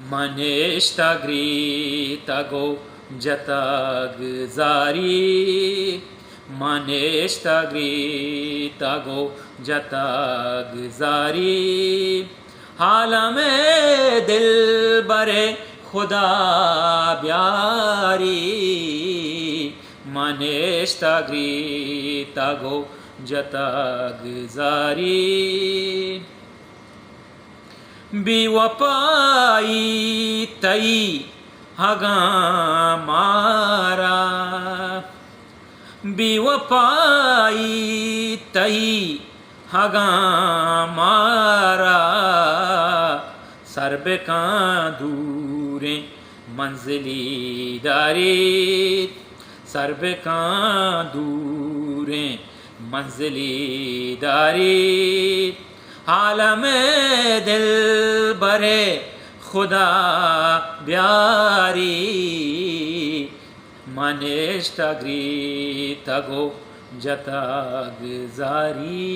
Maneshta grita go jatagzari, Maneshta grita go jatagzari, Halame dil bare khuda byari, Maneshta grita go jatagzari. बेवफाई तई हगा मारा, बेवफाई तई हगा मारा, सरब का दूरे मंजिली दारी, सरब का दूरे मंजिली दारी, आलम दिल बरे खुदा ब्यारी, मनेष्टा ग्रीता गो जतागजारी।